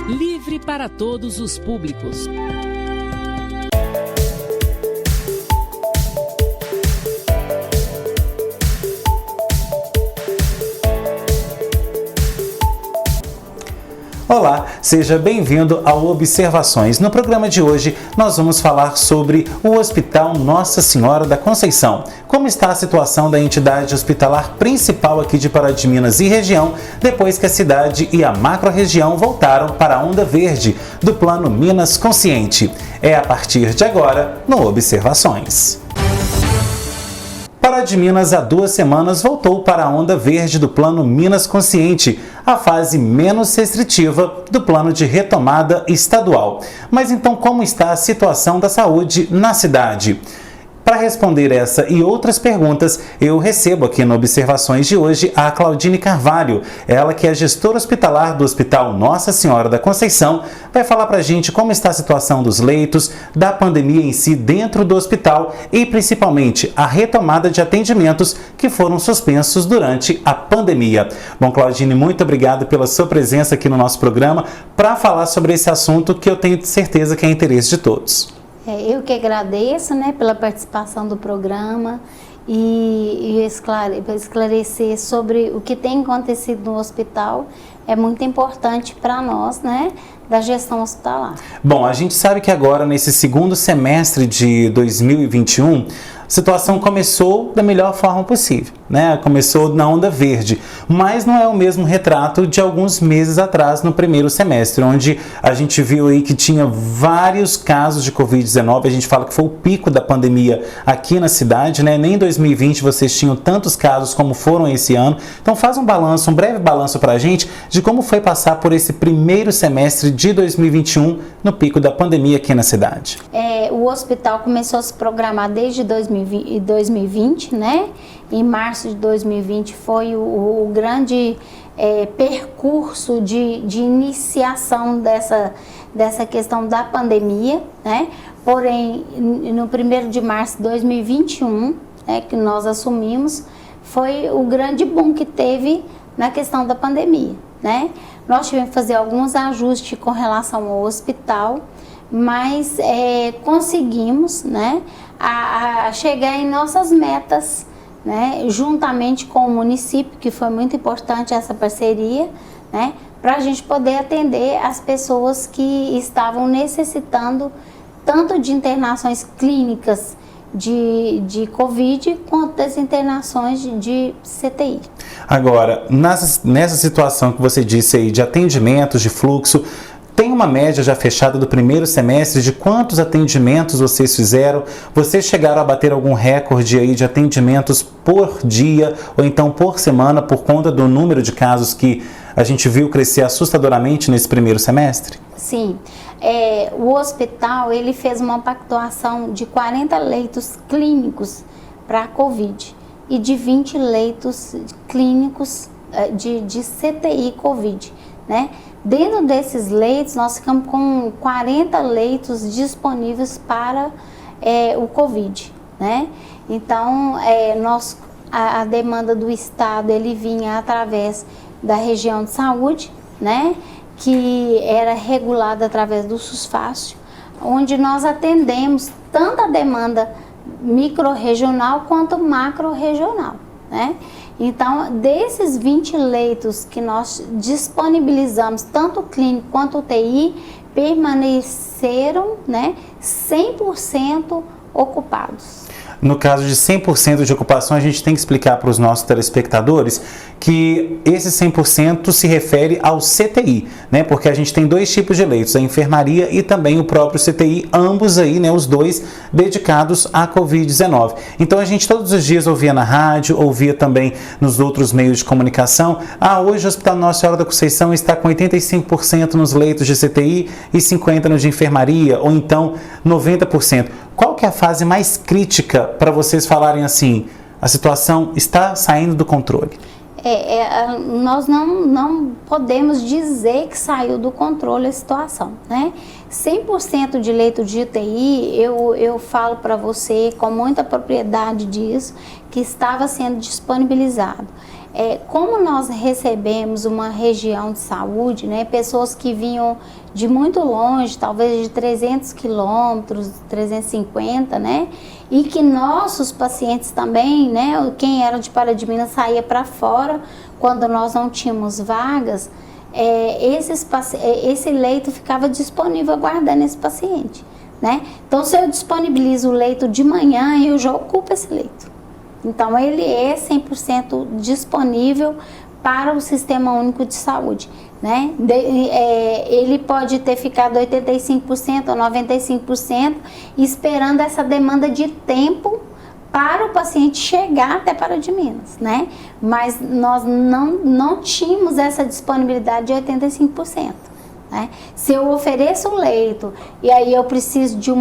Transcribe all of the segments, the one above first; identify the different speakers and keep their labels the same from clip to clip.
Speaker 1: livre para todos os públicos.
Speaker 2: Olá, seja bem-vindo ao Observações. No programa de hoje, nós vamos falar sobre o Hospital Nossa Senhora da Conceição. Como está a situação da entidade hospitalar principal aqui de Pará de Minas e região, depois que a cidade e a macro-região voltaram para a onda verde do Plano Minas Consciente. É a partir de agora, no Observações. Pará de Minas, há 2 semanas, voltou para a onda verde do Plano Minas Consciente, a fase menos restritiva do plano de retomada estadual. Mas então, como está a situação da saúde na cidade? Para responder essa e outras perguntas, eu recebo aqui no Observações de hoje a Claudine Carvalho, ela que é gestora hospitalar do Hospital Nossa Senhora da Conceição, vai falar para a gente como está a situação dos leitos, da pandemia em si dentro do hospital e principalmente a retomada de atendimentos que foram suspensos durante a pandemia. Bom, Claudine, muito obrigado pela sua presença aqui no nosso programa para falar sobre esse assunto que eu tenho certeza que é interesse de todos.
Speaker 3: Eu que agradeço, pela participação do programa e esclarecer sobre o que tem acontecido no hospital é muito importante para nós, da gestão hospitalar. Bom,
Speaker 2: a gente sabe que agora, nesse segundo semestre de 2021, a situação começou da melhor forma possível, Começou na onda verde, mas não é o mesmo retrato de alguns meses atrás, no primeiro semestre, onde a gente viu aí que tinha vários casos de Covid-19, a gente fala que foi o pico da pandemia aqui na cidade, Nem em 2020 vocês tinham tantos casos como foram esse ano. Então faz um breve balanço pra gente de como foi passar por esse primeiro semestre de 2021 no pico da pandemia aqui na cidade.
Speaker 3: O hospital começou a se programar desde 2020, Em março de 2020 foi o grande percurso de iniciação dessa questão da pandemia, Porém, no 1º de março de 2021, que nós assumimos, foi o grande boom que teve na questão da pandemia, Nós tivemos que fazer alguns ajustes com relação ao hospital, mas conseguimos, a chegar em nossas metas, juntamente com o município, que foi muito importante essa parceria, para a gente poder atender as pessoas que estavam necessitando tanto de internações clínicas de Covid, quanto das internações de CTI.
Speaker 2: Agora, nessa situação que você disse aí de atendimentos, de fluxo, tem uma média já fechada do primeiro semestre de quantos atendimentos vocês fizeram? Vocês chegaram a bater algum recorde aí de atendimentos por dia ou então por semana por conta do número de casos que a gente viu crescer assustadoramente nesse primeiro semestre?
Speaker 3: Sim. O hospital ele fez uma pactuação de 40 leitos clínicos para a Covid e de 20 leitos clínicos de CTI Covid, Dentro desses leitos, nós ficamos com 40 leitos disponíveis para o Covid, Então, a demanda do Estado, ele vinha através da região de saúde, que era regulada através do SUSFácil, onde nós atendemos tanto a demanda micro-regional quanto macro-regional, Então, desses 20 leitos que nós disponibilizamos, tanto clínico quanto UTI, permaneceram 100% ocupados.
Speaker 2: No caso de 100% de ocupação, a gente tem que explicar para os nossos telespectadores que esse 100% se refere ao CTI, Porque a gente tem 2 tipos de leitos, a enfermaria e também o próprio CTI, ambos aí, os dois dedicados à Covid-19. Então a gente todos os dias ouvia na rádio, ouvia também nos outros meios de comunicação, hoje o Hospital Nossa Senhora da Conceição está com 85% nos leitos de CTI e 50% nos de enfermaria, ou então 90%. Qual que é a fase mais crítica para vocês falarem assim, a situação está saindo do controle?
Speaker 3: Nós não podemos dizer que saiu do controle a situação, 100% de leito de UTI, eu falo para você com muita propriedade disso, que estava sendo disponibilizado. Como nós recebemos uma região de saúde, né, pessoas que vinham de muito longe, talvez de 300 quilômetros, 350, né, e que nossos pacientes também, né, quem era de Pará de Minas saía para fora quando nós não tínhamos vagas, esse leito ficava disponível aguardando esse paciente, né? Então, se eu disponibilizo o leito de manhã, eu já ocupo esse leito. Então, ele é 100% disponível para o Sistema Único de Saúde, né? Ele pode ter ficado 85% ou 95% esperando essa demanda de tempo para o paciente chegar até Pará de Minas, né? Mas nós não tínhamos essa disponibilidade de 85%. Né? Se eu ofereço um leito e aí eu preciso de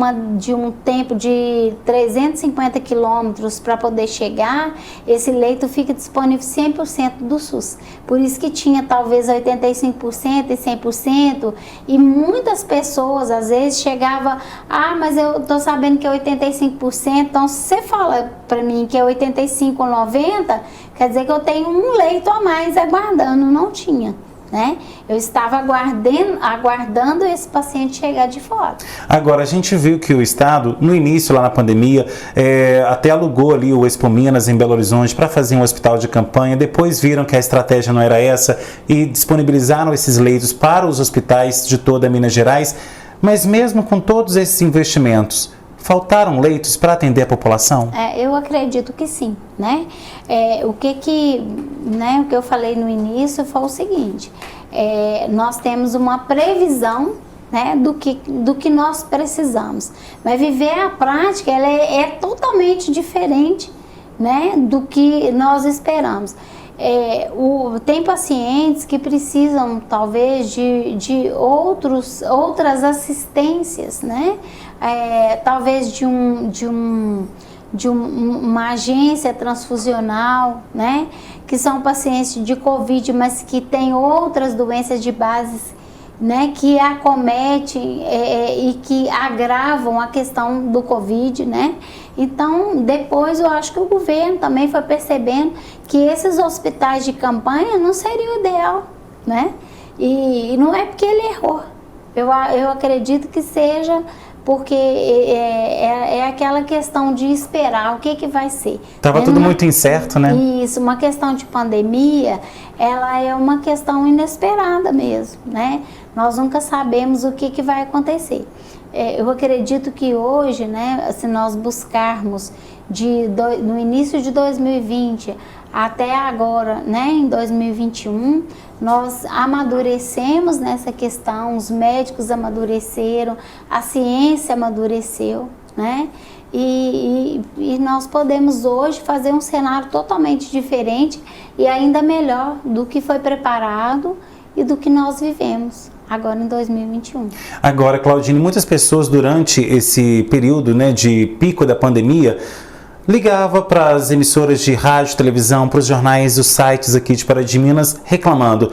Speaker 3: um tempo de 350 quilômetros para poder chegar, esse leito fica disponível 100% do SUS. Por isso que tinha talvez 85% e 100%, e muitas pessoas às vezes chegavam, mas eu tô sabendo que é 85%, então se você fala para mim que é 85 ou 90, quer dizer que eu tenho um leito a mais aguardando, não tinha. Né? Eu estava aguardando esse paciente chegar de fora.
Speaker 2: Agora, a gente viu que o Estado, no início, lá na pandemia, até alugou ali o Expo Minas em Belo Horizonte para fazer um hospital de campanha. Depois viram que a estratégia não era essa e disponibilizaram esses leitos para os hospitais de toda Minas Gerais. Mas mesmo com todos esses investimentos, faltaram leitos para atender a população?
Speaker 3: Eu acredito que sim, né? O que eu falei no início foi o seguinte, nós temos uma previsão, né, do que nós precisamos, mas viver a prática ela é totalmente diferente, né, do que nós esperamos. Tem pacientes que precisam talvez de outras assistências, né? Talvez de uma agência transfusional, né? Que são pacientes de Covid, mas que têm outras doenças de base, né? Que acometem e que agravam a questão do Covid, né? Então, depois eu acho que o governo também foi percebendo que esses hospitais de campanha não seria o ideal, né? E não é porque ele errou. Eu acredito que seja porque é aquela questão de esperar o que vai ser.
Speaker 2: Estava tudo muito incerto, né?
Speaker 3: Isso, uma questão de pandemia, ela é uma questão inesperada mesmo, né? Nós nunca sabemos o que vai acontecer. Eu acredito que hoje, né, se nós buscarmos no início de 2020 até agora, né, em 2021, nós amadurecemos nessa questão, os médicos amadureceram, a ciência amadureceu, né, e nós podemos hoje fazer um cenário totalmente diferente e ainda melhor do que foi preparado e do que nós vivemos agora em 2021.
Speaker 2: Agora, Claudine, muitas pessoas durante esse período, né, de pico da pandemia, ligava para as emissoras de rádio, televisão, para os jornais e os sites aqui de Pará de Minas reclamando: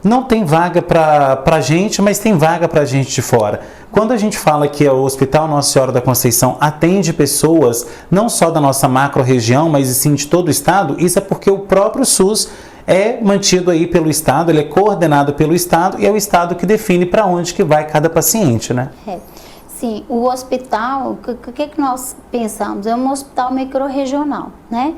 Speaker 2: não tem vaga para a gente, mas tem vaga para a gente de fora. Quando a gente fala que o Hospital Nossa Senhora da Conceição atende pessoas não só da nossa macro-região, mas sim de todo o estado, isso é porque o próprio SUS é mantido aí pelo Estado, ele é coordenado pelo Estado e é o Estado que define para onde que vai cada paciente, né?
Speaker 3: Sim, o hospital, o que nós pensamos? É um hospital micro-regional, né?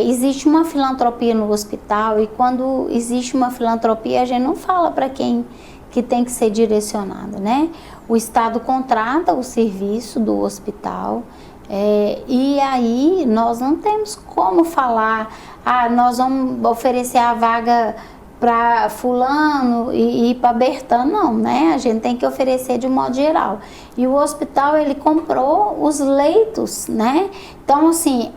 Speaker 3: Existe uma filantropia no hospital e quando existe uma filantropia a gente não fala para quem que tem que ser direcionado, né? O Estado contrata o serviço do hospital e aí nós não temos como falar, nós vamos oferecer a vaga para fulano e para Bertano, não, né? A gente tem que oferecer de um modo geral. E o hospital, ele comprou os leitos, né? Então, assim,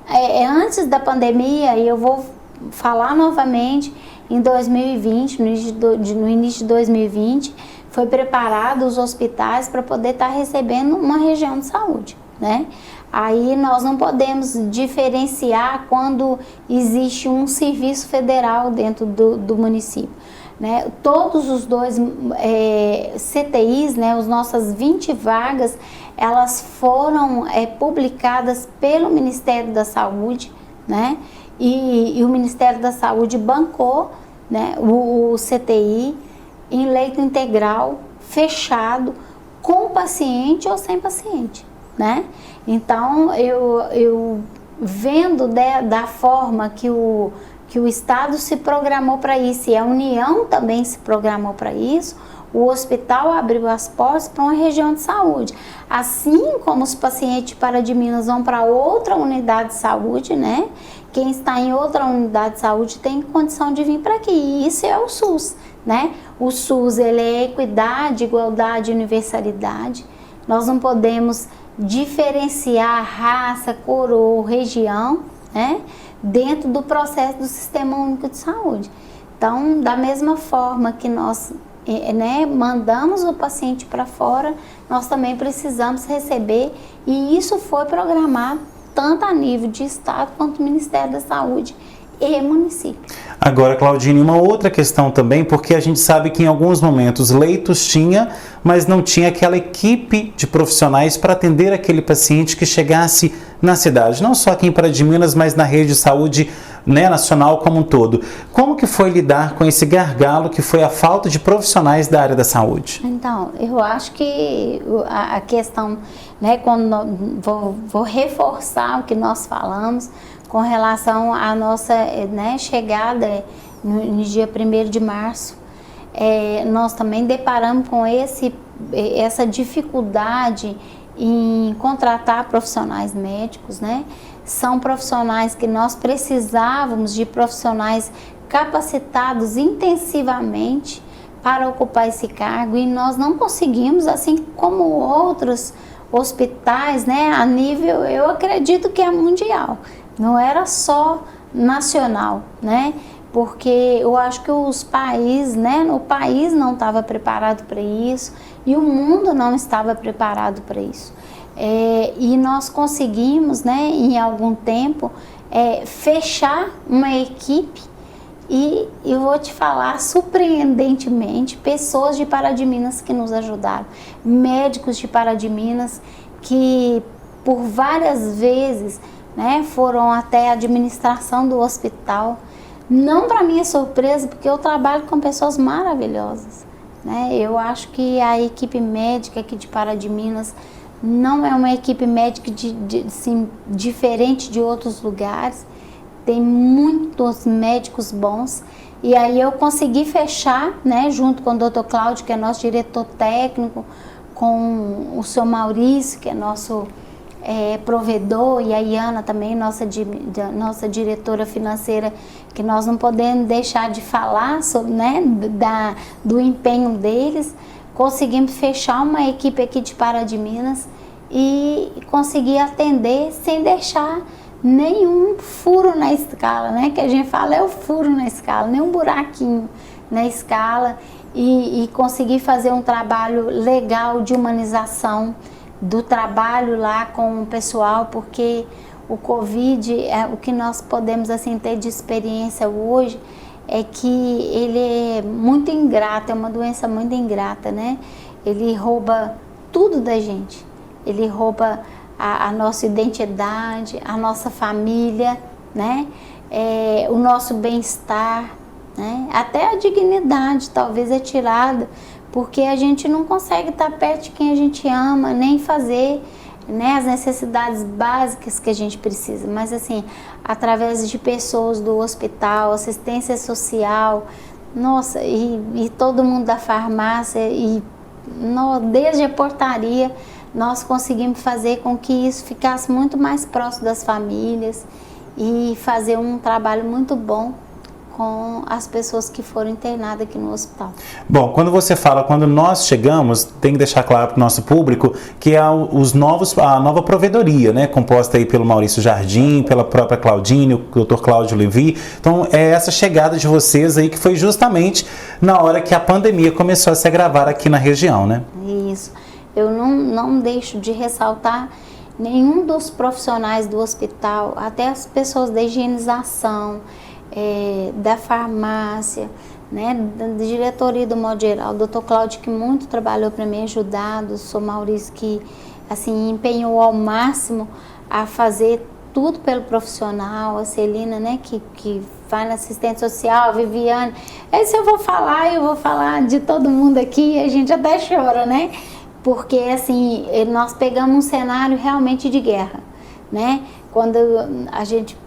Speaker 3: antes da pandemia, e eu vou falar novamente, em 2020, no início de 2020, foi preparado os hospitais para poder estar recebendo uma região de saúde, né? Aí nós não podemos diferenciar quando existe um serviço federal dentro do município, né? Todos os dois CTIs, né, as nossas 20 vagas, elas foram publicadas pelo Ministério da Saúde, né? e o Ministério da Saúde bancou, né, o CTI em leito integral, fechado, com paciente ou sem paciente, né? Então, eu vendo da forma que o Estado se programou para isso e a União também se programou para isso, o hospital abriu as portas para uma região de saúde. Assim como os pacientes de Pará de Minas vão para outra unidade de saúde, né? Quem está em outra unidade de saúde tem condição de vir para aqui. E isso é o SUS, né? O SUS, ele é equidade, igualdade, universalidade. Nós não podemos diferenciar raça, cor ou região, né? Dentro do processo do Sistema Único de Saúde. Então, da mesma forma que nós, né, mandamos o paciente para fora, nós também precisamos receber, e isso foi programado tanto a nível de Estado quanto do Ministério da Saúde e município.
Speaker 2: Agora, Claudine, uma outra questão também, porque a gente sabe que em alguns momentos leitos tinha, mas não tinha aquela equipe de profissionais para atender aquele paciente que chegasse na cidade, não só aqui em Pará de Minas, mas na rede de saúde, né, nacional como um todo. Como que foi lidar com esse gargalo que foi a falta de profissionais da área da saúde?
Speaker 3: Então, eu acho que a questão, né, quando vou reforçar o que nós falamos com relação à nossa, né, chegada no dia 1º de março. Nós também deparamos com essa dificuldade em contratar profissionais médicos, né? São profissionais que nós precisávamos de profissionais capacitados intensivamente para ocupar esse cargo e nós não conseguimos, assim como outros hospitais, né? A nível, eu acredito que é mundial, não era só nacional, né? Porque eu acho que os países, né? O país não estava preparado para isso e o mundo não estava preparado para isso. E nós conseguimos, né, em algum tempo, fechar uma equipe e eu vou te falar, surpreendentemente, pessoas de Pará de Minas que nos ajudaram, médicos de Pará de Minas que por várias vezes, né, foram até a administração do hospital, não para minha surpresa, porque eu trabalho com pessoas maravilhosas, né? Eu acho que a equipe médica aqui de Pará de Minas não é uma equipe médica assim, diferente de outros lugares, tem muitos médicos bons, e aí eu consegui fechar, né, junto com o Dr. Cláudio, que é nosso diretor técnico, com o seu Maurício, que é nosso provedor, e a Iana também, nossa diretora financeira, que nós não podemos deixar de falar sobre, né, do empenho deles. Conseguimos fechar uma equipe aqui de Pará de Minas e conseguir atender sem deixar nenhum furo na escala, né? Que a gente fala é o furo na escala, nenhum buraquinho na escala e conseguir fazer um trabalho legal de humanização do trabalho lá com o pessoal, porque o Covid, o que nós podemos assim ter de experiência hoje é que ele é muito ingrato, é uma doença muito ingrata, né? Ele rouba tudo da gente, ele rouba a nossa identidade, a nossa família, né? O nosso bem-estar, né? Até a dignidade talvez é tirada, porque a gente não consegue estar perto de quem a gente ama, nem fazer, né, as necessidades básicas que a gente precisa, mas assim, através de pessoas do hospital, assistência social, nossa, e todo mundo da farmácia, desde a portaria, nós conseguimos fazer com que isso ficasse muito mais próximo das famílias e fazer um trabalho muito bom com as pessoas que foram internadas aqui no hospital.
Speaker 2: Bom, quando você fala, quando nós chegamos, tem que deixar claro para o nosso público que é a nova provedoria, né, composta aí pelo Maurício Jardim, pela própria Claudine, o Dr. Cláudio Levi. Então, é essa chegada de vocês aí que foi justamente na hora que a pandemia começou a se agravar aqui na região, né?
Speaker 3: Isso. Eu não deixo de ressaltar nenhum dos profissionais do hospital, até as pessoas da higienização, da farmácia, né, da diretoria do modo geral, o Dr. Cláudio que muito trabalhou para me ajudar, o Sr. Maurício que assim empenhou ao máximo a fazer tudo pelo profissional, a Celina, né, que vai na assistente social, a Viviane. Esse eu vou falar de todo mundo aqui, a gente até chora, né? Porque, assim, nós pegamos um cenário realmente de guerra, né? Quando a gente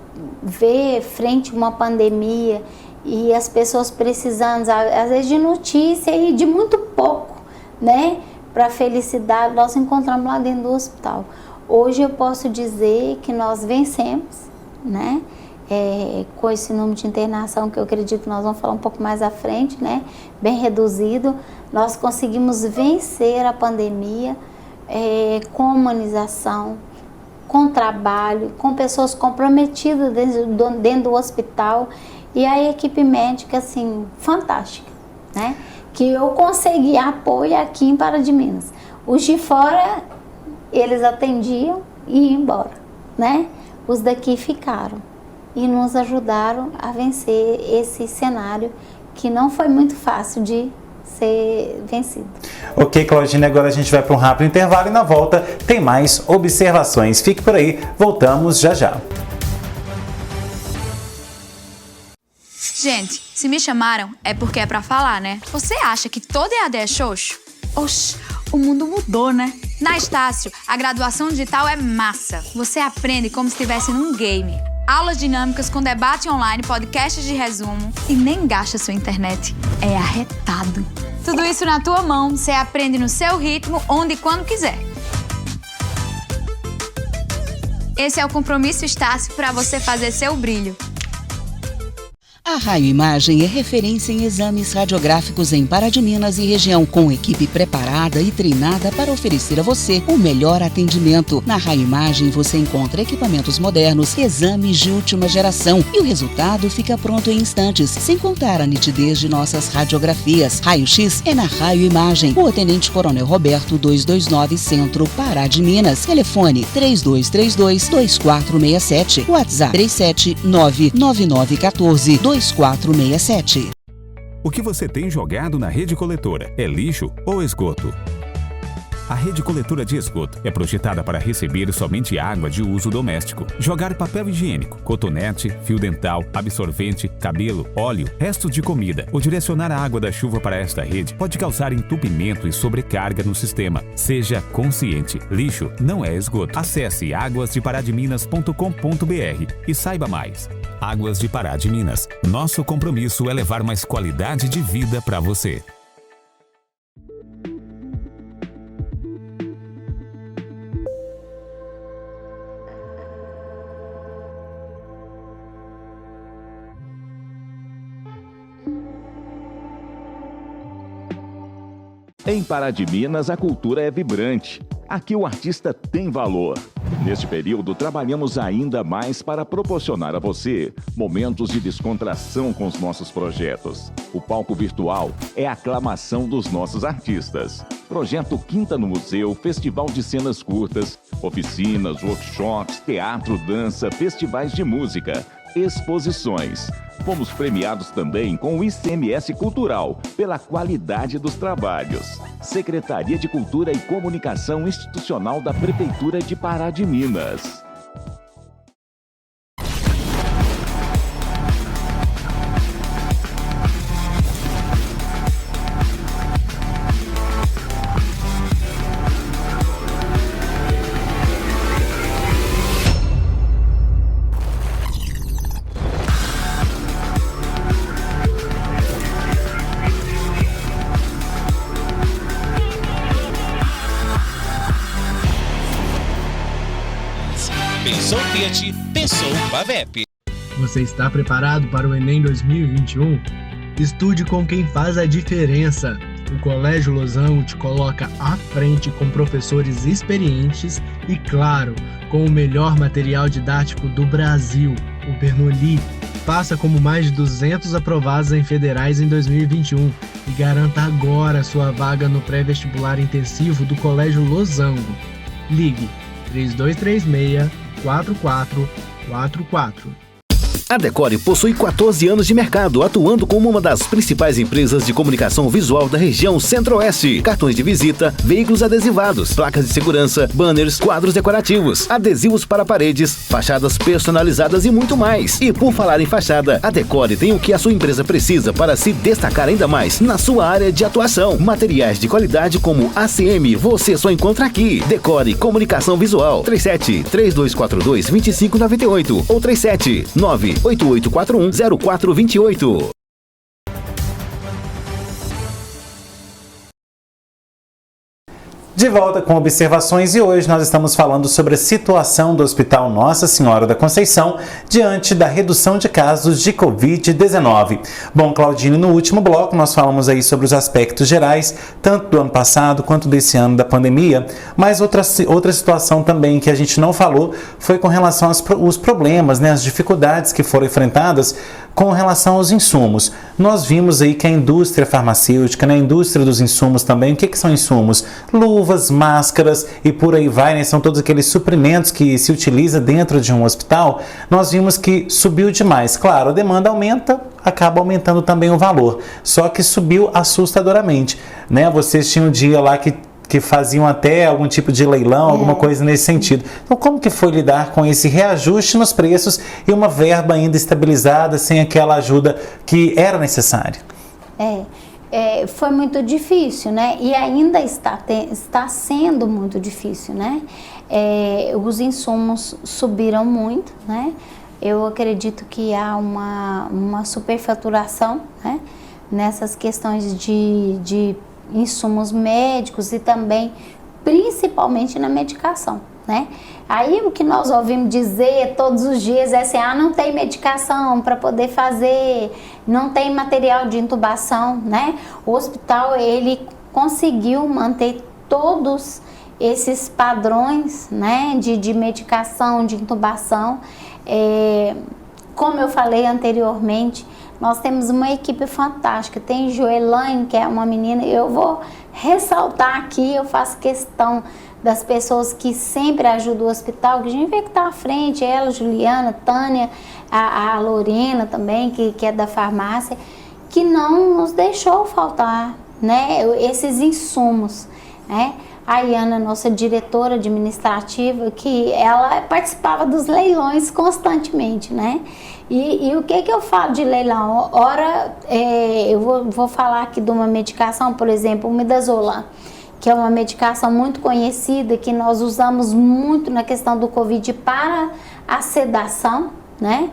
Speaker 3: vê frente a uma pandemia e as pessoas precisando, às vezes, de notícia e de muito pouco, né? Para felicidade, nós encontramos lá dentro do hospital. Hoje eu posso dizer que nós vencemos, né? Com esse número de internação, que eu acredito que nós vamos falar um pouco mais à frente, né? Bem reduzido, nós conseguimos vencer a pandemia com humanização, com trabalho, com pessoas comprometidas dentro do hospital e a equipe médica, assim, fantástica, né? Que eu consegui apoio aqui em Pará de Minas. Os de fora, eles atendiam e iam embora, né? Os daqui ficaram e nos ajudaram a vencer esse cenário que não foi muito fácil de ser vencido.
Speaker 2: Ok, Claudine, agora a gente vai para um rápido intervalo e na volta tem mais observações. Fique por aí, voltamos já já.
Speaker 4: Gente, se me chamaram é porque é pra falar, né? Você acha que todo EAD é xoxo? Oxi, o mundo mudou, né? Na Estácio, a graduação digital é massa. Você aprende como se estivesse num game. Aulas dinâmicas com debate online, podcasts de resumo e nem gasta sua internet. É arretado. Tudo isso na tua mão, você aprende no seu ritmo, onde e quando quiser. Esse é o compromisso Estácio para você fazer seu brilho.
Speaker 1: A Raio Imagem é referência em exames radiográficos em Pará de Minas e região, com equipe preparada e treinada para oferecer a você o melhor atendimento. Na Raio Imagem você encontra equipamentos modernos, exames de última geração e o resultado fica pronto em instantes, sem contar a nitidez de nossas radiografias. Raio-X é na Raio Imagem, Rua Tenente Coronel Roberto 229, Centro, Pará de Minas. Telefone 3232-2467, WhatsApp 3799914-2467.
Speaker 5: O que você tem jogado na rede coletora é lixo ou esgoto? A rede coletora de esgoto é projetada para receber somente água de uso doméstico. Jogar papel higiênico, cotonete, fio dental, absorvente, cabelo, óleo, restos de comida ou direcionar a água da chuva para esta rede pode causar entupimento e sobrecarga no sistema. Seja consciente, lixo não é esgoto. Acesse aguasdeparadiminas.com.br e saiba mais. Águas de Pará de Minas. Nosso compromisso é levar mais qualidade de vida para você.
Speaker 6: Em Pará de Minas, a cultura é vibrante. Aqui o artista tem valor. Neste período, trabalhamos ainda mais para proporcionar a você momentos de descontração com os nossos projetos. O palco virtual é a aclamação dos nossos artistas. Projeto Quinta no Museu, festival de cenas curtas, oficinas, workshops, teatro, dança, festivais de música, exposições. Fomos premiados também com o ICMS Cultural, pela qualidade dos trabalhos. Secretaria de Cultura e Comunicação Institucional da Prefeitura de Pará de Minas.
Speaker 7: Pensou Fiat, pensou Pavep.
Speaker 8: Você está preparado para o Enem 2021? Estude com quem faz a diferença. O Colégio Losango te coloca à frente com professores experientes e, claro, com o melhor material didático do Brasil, o Bernoulli. Faça como mais de 200 aprovados em federais em 2021 e garanta agora sua vaga no pré-vestibular intensivo do Colégio Losango. Ligue 3236-4444.
Speaker 9: A Decore possui 14 anos de mercado, atuando como uma das principais empresas de comunicação visual da região Centro-Oeste. Cartões de visita, veículos adesivados, placas de segurança, banners, quadros decorativos, adesivos para paredes, fachadas personalizadas e muito mais. E por falar em fachada, a Decore tem o que a sua empresa precisa para se destacar ainda mais na sua área de atuação. Materiais de qualidade como ACM, você só encontra aqui. Decore Comunicação Visual, 37-3242-2598 ou 37-98841-0428.
Speaker 2: De volta com observações e hoje nós estamos falando sobre a situação do Hospital Nossa Senhora da Conceição diante da redução de casos de Covid-19. Bom, Claudine, no último bloco nós falamos aí sobre os aspectos gerais, tanto do ano passado quanto desse ano da pandemia, mas outra situação também que a gente não falou foi com relação aos problemas, né, as dificuldades que foram enfrentadas com relação aos insumos. Nós vimos aí que a indústria farmacêutica, né, a indústria dos insumos também, o que são insumos? Luvas, máscaras e por aí vai, né? São todos aqueles suprimentos que se utiliza dentro de um hospital. Nós vimos que subiu demais. Claro, a demanda aumenta, acaba aumentando também o valor. Só que subiu assustadoramente, né? Vocês tinham um dia lá que faziam até algum tipo de leilão, alguma coisa nesse sentido. Então, como que foi lidar com esse reajuste nos preços e uma verba ainda estabilizada, sem aquela ajuda que era necessária?
Speaker 3: Foi muito difícil, né? E ainda está sendo muito difícil, né? Os insumos subiram muito, né? Eu acredito que há uma superfaturação, né? Nessas questões de insumos médicos e também, principalmente na medicação, né? Aí o que nós ouvimos dizer todos os dias é assim, não tem medicação para poder fazer, não tem material de intubação, né? O hospital, ele conseguiu manter todos esses padrões, né, de medicação, de intubação. Como eu falei anteriormente, nós temos uma equipe fantástica. Tem Joelane, que é uma menina, eu vou ressaltar aqui, eu faço questão das pessoas que sempre ajudam o hospital, que a gente vê que está à frente, ela, Juliana, Tânia, a Lorena também, que é da farmácia, que não nos deixou faltar, né, esses insumos, né? A Iana, nossa diretora administrativa, que ela participava dos leilões constantemente, né? E o que eu falo de leilão? Ora, eu vou falar aqui de uma medicação, por exemplo, o Midazolam, que é uma medicação muito conhecida, que nós usamos muito na questão do Covid para a sedação, né?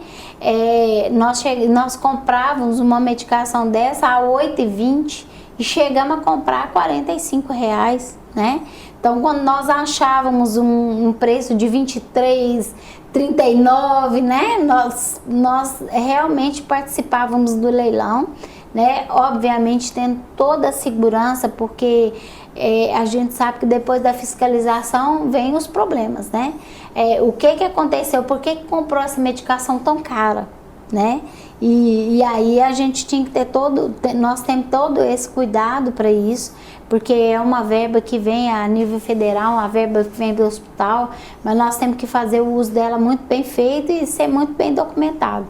Speaker 3: Nós comprávamos uma medicação dessa a R$ 8,20 e chegamos a comprar R$ 45,00, né? Então, quando nós achávamos um preço de R$ 23,39, né? Nós realmente participávamos do leilão, né? Obviamente tendo toda a segurança, porque a gente sabe que depois da fiscalização vem os problemas, né? O que aconteceu? Por que comprou essa medicação tão cara, né? E aí a gente tinha que ter nós temos todo esse cuidado para isso, porque é uma verba que vem a nível federal, uma verba que vem do hospital, mas nós temos que fazer o uso dela muito bem feito e ser muito bem documentado.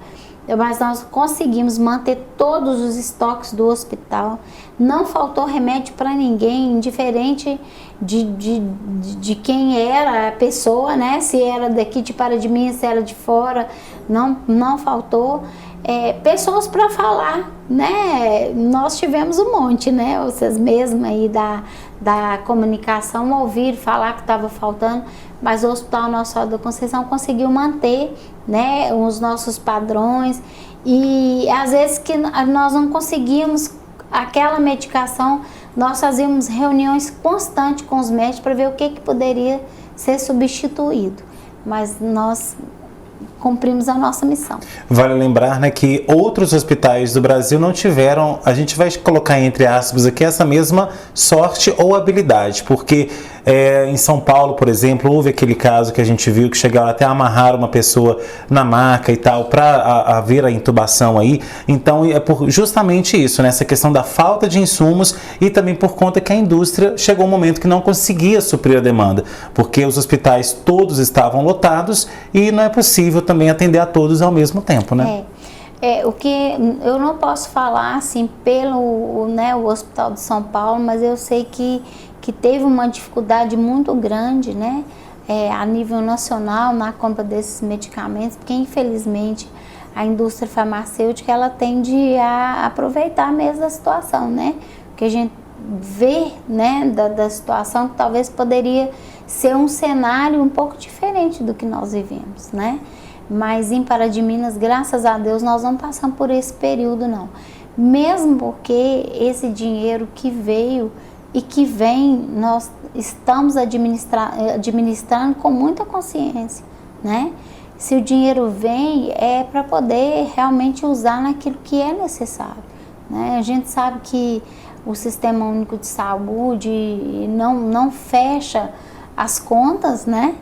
Speaker 3: Mas nós conseguimos manter todos os estoques do hospital, não faltou remédio para ninguém, indiferente de quem era a pessoa, né? Se era daqui de Paraty, se era de fora, não faltou. Pessoas para falar, né? Nós tivemos um monte, né? Vocês mesmos aí da comunicação ouviram falar que estava faltando, mas o Hospital Nossa Senhora da Conceição conseguiu manter, né, os nossos padrões, e às vezes que nós não conseguíamos aquela medicação, nós fazíamos reuniões constantes com os médicos para ver o que poderia ser substituído, mas nós cumprimos a nossa missão.
Speaker 2: Vale lembrar, né, que outros hospitais do Brasil não tiveram, a gente vai colocar entre aspas aqui, essa mesma sorte ou habilidade, porque em São Paulo, por exemplo, houve aquele caso que a gente viu que chegaram até a amarrar uma pessoa na maca e tal, para haver a intubação aí. Então é por justamente isso, né, essa questão da falta de insumos e também por conta que a indústria chegou um momento que não conseguia suprir a demanda, porque os hospitais todos estavam lotados e não é possível também também atender a todos ao mesmo tempo, né?
Speaker 3: O que eu não posso falar assim pelo, né, o Hospital de São Paulo, mas eu sei que teve uma dificuldade muito grande, né, a nível nacional na compra desses medicamentos, porque infelizmente a indústria farmacêutica ela tende a aproveitar mesmo da situação, né, porque a gente vê, né, da situação que talvez poderia ser um cenário um pouco diferente do que nós vivemos, né. Mas em Pará de Minas, graças a Deus, nós não passamos por esse período, não. Mesmo porque esse dinheiro que veio e que vem, nós estamos administrando com muita consciência, né? Se o dinheiro vem, é para poder realmente usar naquilo que é necessário, né? A gente sabe que o Sistema Único de Saúde não fecha as contas, né?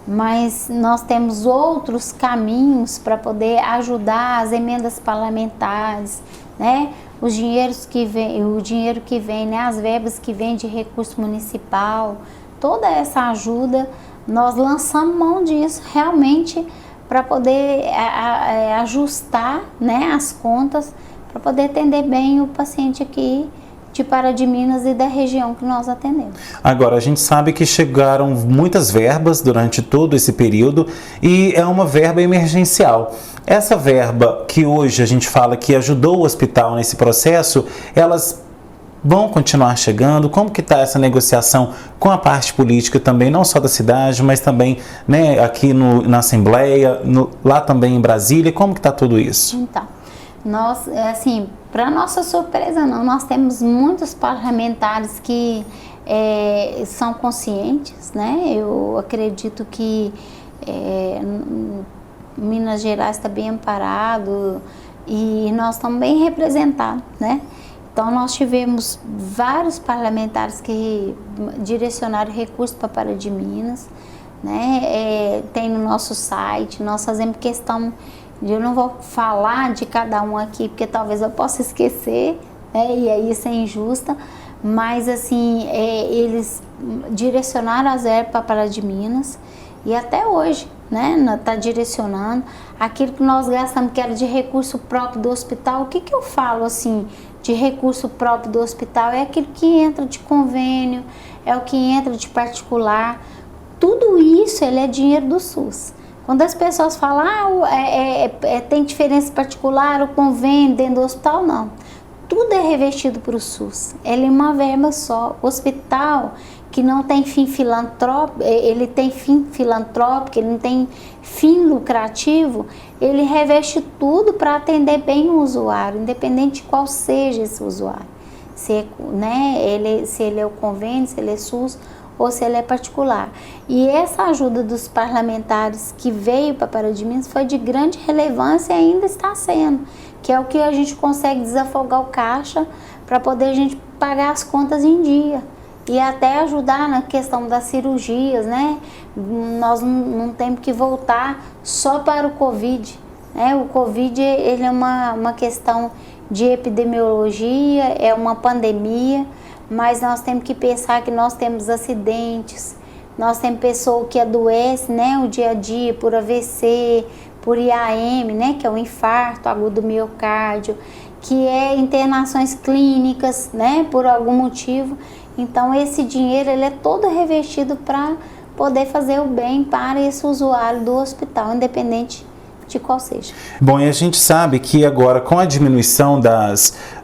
Speaker 3: Mas nós temos outros caminhos para poder ajudar as emendas parlamentares, né? O dinheiro que vem, né? As verbas que vêm de recurso municipal, toda essa ajuda, nós lançamos mão disso realmente para poder ajustar, né, as contas, para poder atender bem o paciente aqui de Pará de Minas e da região que nós atendemos.
Speaker 2: Agora, a gente sabe que chegaram muitas verbas durante todo esse período e é uma verba emergencial. Essa verba que hoje a gente fala que ajudou o hospital nesse processo, elas vão continuar chegando? Como que está essa negociação com a parte política também, não só da cidade, mas também, né, aqui na Assembleia, lá também em Brasília? Como que está tudo isso?
Speaker 3: Então, nós, assim, para nossa surpresa não, nós temos muitos parlamentares que são conscientes, né? Eu acredito que Minas Gerais está bem amparado e nós estamos bem representados, né? Então nós tivemos vários parlamentares que direcionaram recursos para Pará de Minas, né? Tem no nosso site, nós fazemos questão. Eu não vou falar de cada um aqui, porque talvez eu possa esquecer, né? E aí isso é injusta, mas assim, eles direcionaram as verbas para Pará de Minas e até hoje, né, está direcionando aquilo que nós gastamos, que era de recurso próprio do hospital. O que eu falo assim, de recurso próprio do hospital? É aquilo que entra de convênio, é o que entra de particular, tudo isso ele é dinheiro do SUS. Quando as pessoas falam, tem diferença particular, o convênio dentro do hospital, não. Tudo é revestido para o SUS. Ele é uma verba só. O hospital que não tem fim filantrópico, ele tem fim filantrópico, ele não tem fim lucrativo, ele reveste tudo para atender bem o usuário, independente de qual seja esse usuário. Se ele é o convênio, se ele é SUS, ou se ele é particular. E essa ajuda dos parlamentares que veio para Pará de Minas foi de grande relevância e ainda está sendo, que é o que a gente consegue desafogar o caixa para poder a gente pagar as contas em dia e até ajudar na questão das cirurgias, né? Nós não temos que voltar só para o Covid, né? O Covid ele é uma questão de epidemiologia, é uma pandemia, mas nós temos que pensar que nós temos acidentes, nós temos pessoas que adoecem, né, o dia a dia por AVC, por IAM, né, que é o infarto agudo do miocárdio, que é internações clínicas, né, por algum motivo. Então esse dinheiro ele é todo revestido para poder fazer o bem para esse usuário do hospital, independente de qual seja.
Speaker 2: Bom, e a gente sabe que agora com a diminuição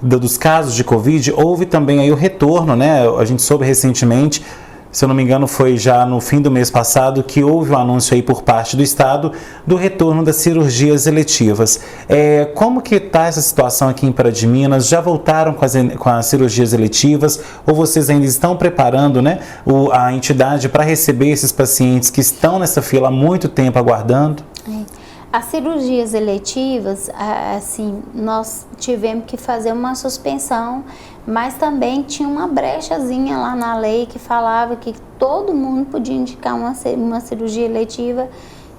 Speaker 2: dos casos de Covid, houve também aí o retorno, né? A gente soube recentemente, se eu não me engano foi já no fim do mês passado, que houve um anúncio aí por parte do Estado do retorno das cirurgias eletivas. Como que está essa situação aqui em Pará de Minas? Já voltaram com as cirurgias eletivas ou vocês ainda estão preparando, né, a entidade para receber esses pacientes que estão nessa fila há muito tempo aguardando?
Speaker 3: As cirurgias eletivas, assim, nós tivemos que fazer uma suspensão, mas também tinha uma brechazinha lá na lei que falava que todo mundo podia indicar uma cirurgia eletiva,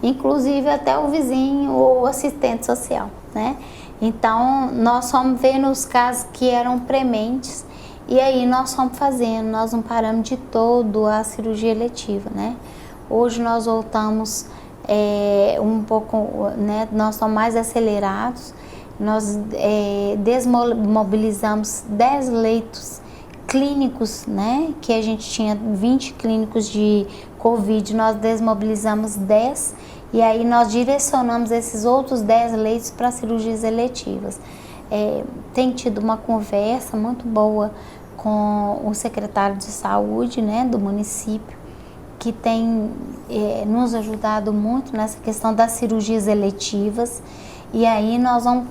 Speaker 3: inclusive até o vizinho ou o assistente social, né? Então, nós fomos vendo os casos que eram prementes e aí nós fomos fazendo, nós não paramos de todo a cirurgia eletiva, né? Hoje nós voltamos um pouco, né, nós somos mais acelerados. Nós desmobilizamos 10 leitos clínicos, né, que a gente tinha 20 clínicos de Covid, nós desmobilizamos 10 e aí nós direcionamos esses outros 10 leitos para cirurgias eletivas. Tem tido uma conversa muito boa com o secretário de saúde, né, do município, que tem nos ajudado muito nessa questão das cirurgias eletivas, e aí nós vamos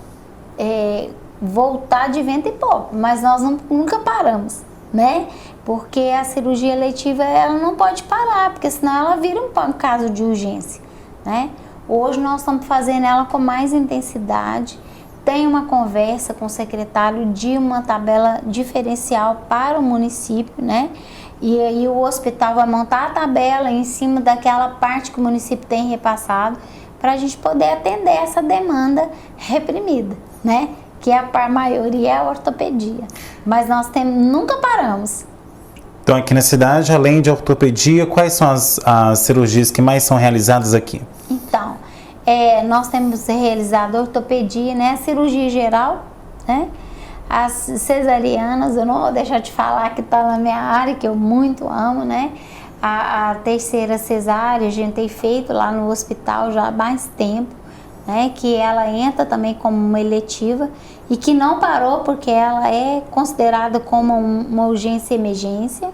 Speaker 3: voltar de vento em popa, mas nós nunca paramos, né? Porque a cirurgia eletiva ela não pode parar, porque senão ela vira um caso de urgência, né? Hoje nós estamos fazendo ela com mais intensidade. Tem uma conversa com o secretário de uma tabela diferencial para o município, né? E aí o hospital vai montar a tabela em cima daquela parte que o município tem repassado para a gente poder atender essa demanda reprimida, né? Que a maioria é a ortopedia. Mas nós nunca paramos.
Speaker 2: Então aqui na cidade, além de ortopedia, quais são as cirurgias que mais são realizadas aqui?
Speaker 3: Então, nós temos realizado ortopedia, né? Cirurgia geral, né? As cesarianas, eu não vou deixar de falar que está na minha área, que eu muito amo, né? A terceira cesárea a gente tem feito lá no hospital já há mais tempo, né? Que ela entra também como uma eletiva e que não parou porque ela é considerada como uma urgência e emergência.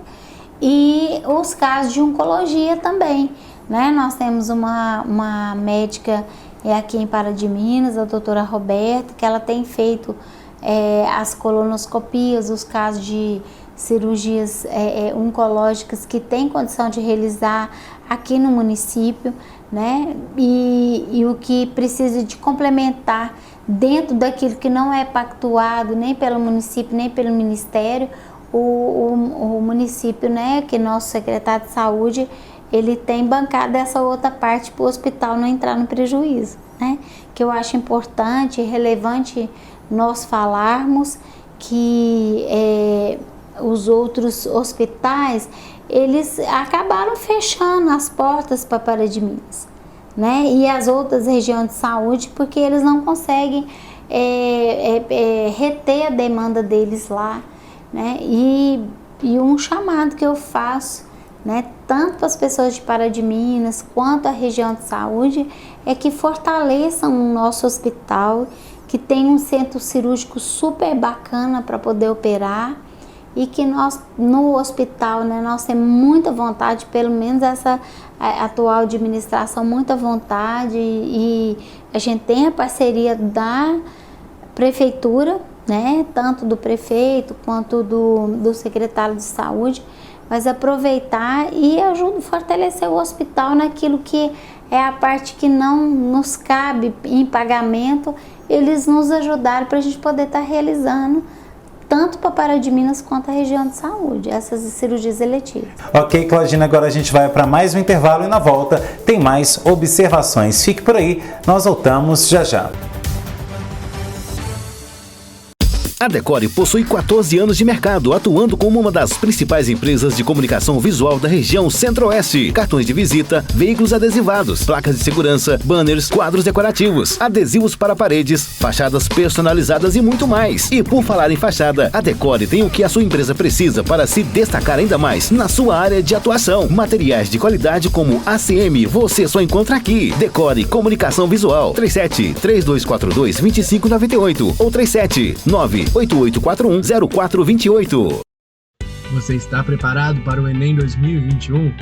Speaker 3: E os casos de oncologia também, né? Nós temos uma médica aqui em Pará de Minas, a doutora Roberta, que ela tem feito as colonoscopias, os casos de cirurgias oncológicas que tem condição de realizar aqui no município, né? E o que precisa de complementar dentro daquilo que não é pactuado nem pelo município, nem pelo Ministério, o município, né, que nosso secretário de saúde, ele tem bancado essa outra parte para o hospital não entrar no prejuízo, né? Que eu acho importante e relevante nós falarmos que os outros hospitais, eles acabaram fechando as portas para Pará de Minas, né? E as outras regiões de saúde, porque eles não conseguem reter a demanda deles lá, né? E um chamado que eu faço, né, tanto para as pessoas de Pará de Minas quanto a região de saúde, é que fortaleçam o nosso hospital, que tem um centro cirúrgico super bacana para poder operar, e que nós, no hospital, né, nós temos muita vontade, pelo menos essa atual administração, muita vontade, e a gente tem a parceria da prefeitura, né, tanto do prefeito quanto do secretário de saúde, mas aproveitar e fortalecer o hospital naquilo que é a parte que não nos cabe em pagamento, eles nos ajudaram para a gente poder estar realizando tanto para Pará de Minas quanto a região de saúde, essas cirurgias eletivas.
Speaker 2: Ok, Claudina, agora a gente vai para mais um intervalo e na volta tem mais observações. Fique por aí, nós voltamos já já.
Speaker 9: A Decore possui 14 anos de mercado, atuando como uma das principais empresas de comunicação visual da região Centro-Oeste. Cartões de visita, veículos adesivados, placas de segurança, banners, quadros decorativos, adesivos para paredes, fachadas personalizadas e muito mais. E por falar em fachada, a Decore tem o que a sua empresa precisa para se destacar ainda mais na sua área de atuação. Materiais de qualidade como ACM, você só encontra aqui. Decore Comunicação Visual, 37-3242-2598 ou 37-98841-0428.
Speaker 8: Você está preparado para o Enem 2021?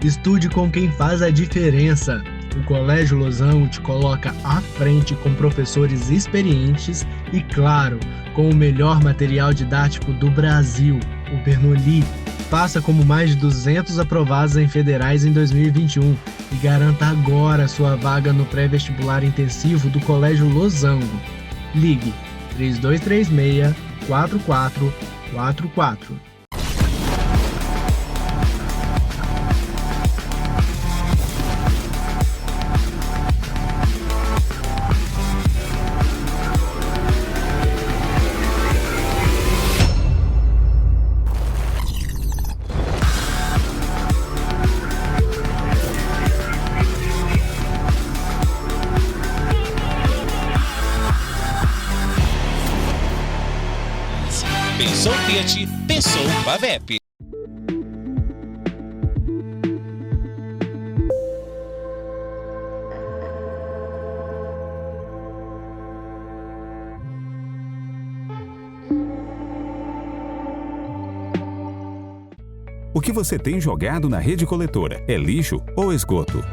Speaker 8: Estude com quem faz a diferença. O Colégio Losango te coloca à frente com professores experientes e, claro, com o melhor material didático do Brasil, o Bernoulli. Faça como mais de 200 aprovados em federais em 2021 e garanta agora sua vaga no pré-vestibular intensivo do Colégio Losango. Ligue 3236-4444.
Speaker 7: Pensou Fiat, pensou Pavep.
Speaker 5: O que você tem jogado na rede coletora é lixo ou esgoto?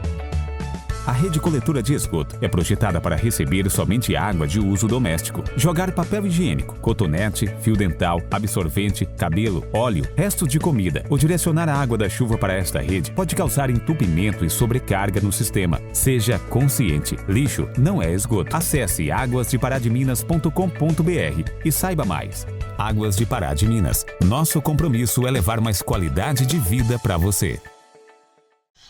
Speaker 5: A rede coletora de esgoto é projetada para receber somente água de uso doméstico. Jogar papel higiênico, cotonete, fio dental, absorvente, cabelo, óleo, restos de comida ou direcionar a água da chuva para esta rede pode causar entupimento e sobrecarga no sistema. Seja consciente, lixo não é esgoto. Acesse aguasdeparadiminas.com.br e saiba mais. Águas de Pará de Minas. Nosso compromisso é levar mais qualidade de vida para você.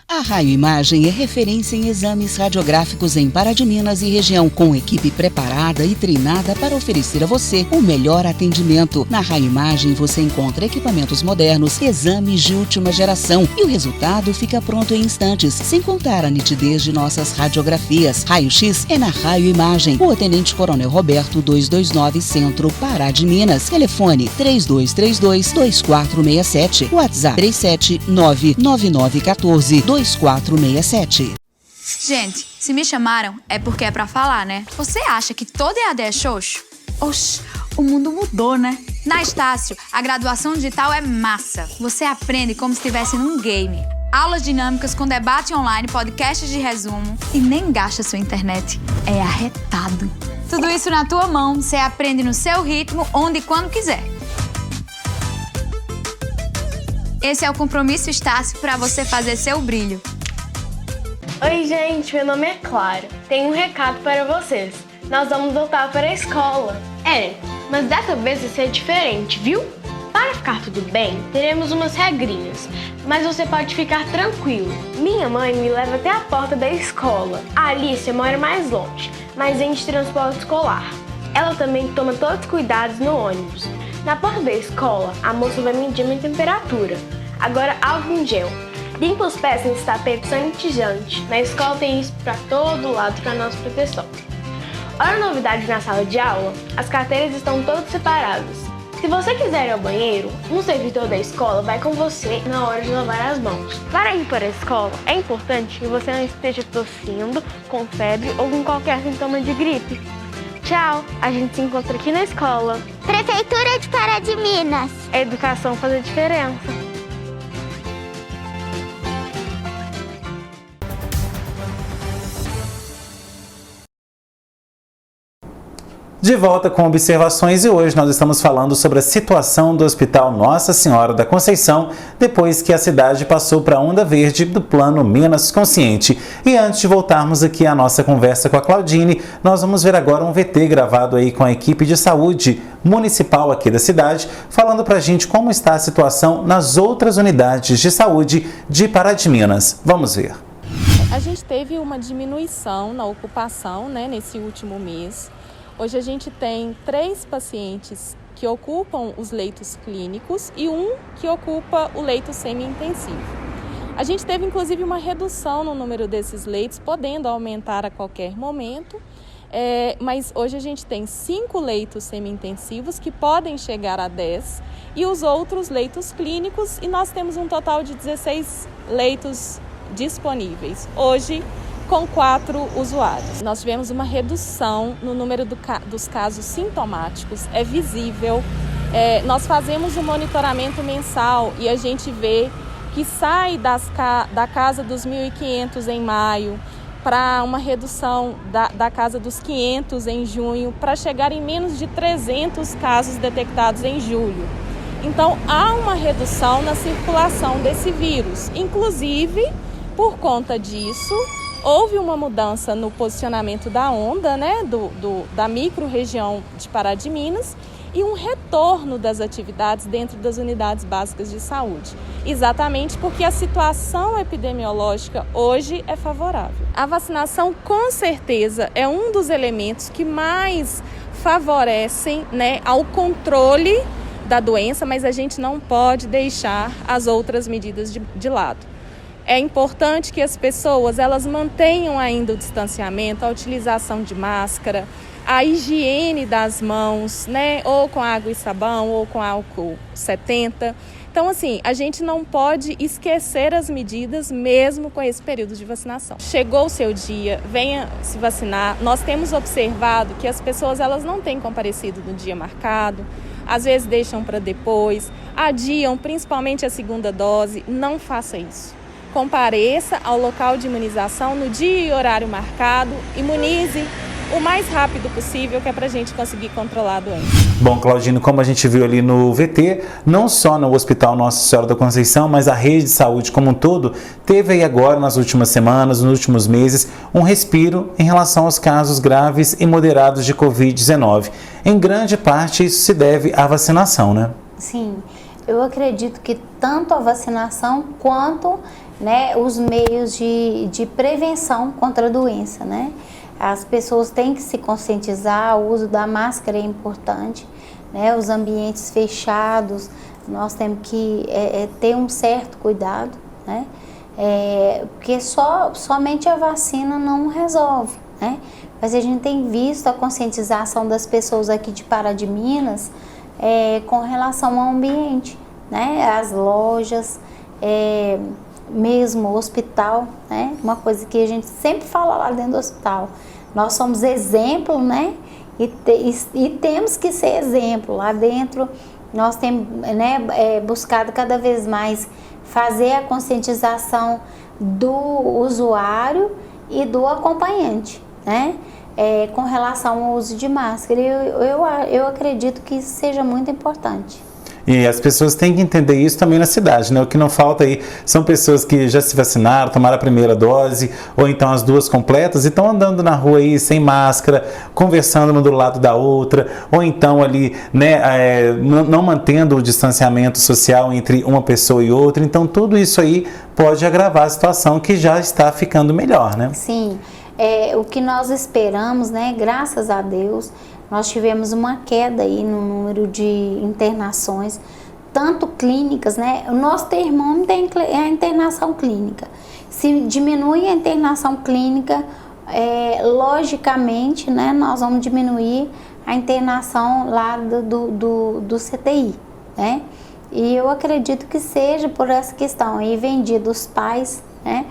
Speaker 1: A Raio Imagem é referência em exames radiográficos em Pará de Minas e região, com equipe preparada e treinada para oferecer a você o melhor atendimento. Na Raio Imagem você encontra equipamentos modernos, exames de última geração e o resultado fica pronto em instantes, sem contar a nitidez de nossas radiografias. Raio X é na Raio Imagem, Rua Tenente Coronel Roberto 229, Centro, Pará de Minas. Telefone 3232-2467, WhatsApp 3799914-2467.
Speaker 4: Gente, se me chamaram é porque é pra falar, né? Você acha que todo EAD é xoxo? Oxi, o mundo mudou, né? Na Estácio, a graduação digital é massa. Você aprende como se estivesse num game. Aulas dinâmicas com debate online, podcasts de resumo e nem gasta sua internet. É arretado. Tudo isso na tua mão, você aprende no seu ritmo, onde e quando quiser. Esse é o Compromisso Estácio para você fazer seu brilho.
Speaker 10: Oi, gente, meu nome é Clara. Tenho um recado para vocês. Nós vamos voltar para a escola. Mas dessa vez vai ser diferente, viu? Para ficar tudo bem, teremos umas regrinhas, mas você pode ficar tranquilo. Minha mãe me leva até a porta da escola. A Alicia mora mais longe, mas vem de transporte escolar. Ela também toma todos os cuidados no ônibus. Na porta da escola, a moça vai medir minha temperatura. Agora, álcool em gel. Limpa os pés nesse tapete sanitizante. Na escola tem isso para todo lado para nossa proteção. Olha a novidade na sala de aula, as carteiras estão todas separadas. Se você quiser ir ao banheiro, um servidor da escola vai com você na hora de lavar as mãos. Para ir para a escola, é importante que você não esteja tossindo, com febre ou com qualquer sintoma de gripe. Tchau, a gente se encontra aqui na escola.
Speaker 11: Prefeitura de Pará de Minas.
Speaker 10: A educação faz a diferença.
Speaker 2: De volta com observações e hoje nós estamos falando sobre a situação do Hospital Nossa Senhora da Conceição depois que a cidade passou para a onda verde do Plano Minas Consciente. E antes de voltarmos aqui à nossa conversa com a Claudine, nós vamos ver agora um VT gravado aí com a equipe de saúde municipal aqui da cidade, falando para a gente como está a situação nas outras unidades de saúde de Pará de Minas. Vamos ver.
Speaker 12: A gente teve uma diminuição na ocupação, nesse último mês. Hoje a gente tem 3 pacientes que ocupam os leitos clínicos e um que ocupa o leito semi-intensivo. A gente teve inclusive uma redução no número desses leitos, podendo aumentar a qualquer momento, mas hoje a gente tem 5 leitos semi-intensivos que podem chegar a 10 e os outros leitos clínicos, e nós temos um total de 16 leitos disponíveis. Hoje, com 4 usuários. Nós tivemos uma redução no número dos casos sintomáticos, é visível. Nós fazemos um monitoramento mensal e a gente vê que sai da casa dos 1.500 em maio para uma redução da casa dos 500 em junho, para chegar em menos de 300 casos detectados em julho. Então, há uma redução na circulação desse vírus. Inclusive, por conta disso, houve uma mudança no posicionamento da onda, da micro-região de Pará de Minas, e um retorno das atividades dentro das unidades básicas de saúde. Exatamente porque a situação epidemiológica hoje é favorável. A vacinação, com certeza, é um dos elementos que mais favorecem, ao controle da doença, mas a gente não pode deixar as outras medidas de lado. É importante que as pessoas elas mantenham ainda o distanciamento, a utilização de máscara, a higiene das mãos, né? Ou com água e sabão, ou com álcool 70. Então, assim, a gente não pode esquecer as medidas mesmo com esse período de vacinação. Chegou o seu dia, venha se vacinar. Nós temos observado que as pessoas elas não têm comparecido no dia marcado, às vezes deixam para depois, adiam principalmente a segunda dose. Não faça isso. Compareça ao local de imunização no dia e horário marcado, imunize o mais rápido possível, que é para a gente conseguir controlar a doença.
Speaker 2: Bom, Claudine, como a gente viu ali no VT, não só no Hospital Nossa Senhora da Conceição, mas a rede de saúde como um todo, teve aí agora, nas últimas semanas, nos últimos meses, um respiro em relação aos casos graves e moderados de Covid-19. Em grande parte, isso se deve à vacinação, né?
Speaker 3: Sim, eu acredito que tanto a vacinação quanto, né, os meios de prevenção contra a doença, né? As pessoas têm que se conscientizar, o uso da máscara é importante, né? Os ambientes fechados, nós temos que ter um certo cuidado, né? Porque somente a vacina não resolve, né? Mas a gente tem visto a conscientização das pessoas aqui de Pará de Minas com relação ao ambiente, né? As lojas, mesmo o hospital, né? Uma coisa que a gente sempre fala lá dentro do hospital, nós somos exemplo, né? E temos que ser exemplo lá dentro. Nós temos, né, buscado cada vez mais fazer a conscientização do usuário e do acompanhante, né? Com relação ao uso de máscara. Eu acredito que isso seja muito importante.
Speaker 2: E as pessoas têm que entender isso também na cidade, né? O que não falta aí são pessoas que já se vacinaram, tomaram a primeira dose, ou então as duas completas, e estão andando na rua aí sem máscara, conversando uma do lado da outra, ou então ali, né, não mantendo o distanciamento social entre uma pessoa e outra. Então tudo isso aí pode agravar a situação que já está ficando melhor, né?
Speaker 3: Sim, o que nós esperamos, né? Graças a Deus, nós tivemos uma queda aí no número de internações, tanto clínicas, né? O nosso termômetro é a internação clínica. Se diminui a internação clínica, logicamente, né, nós vamos diminuir a internação lá do CTI, né? E eu acredito que seja por essa questão aí, vem Dia dos Pais, né?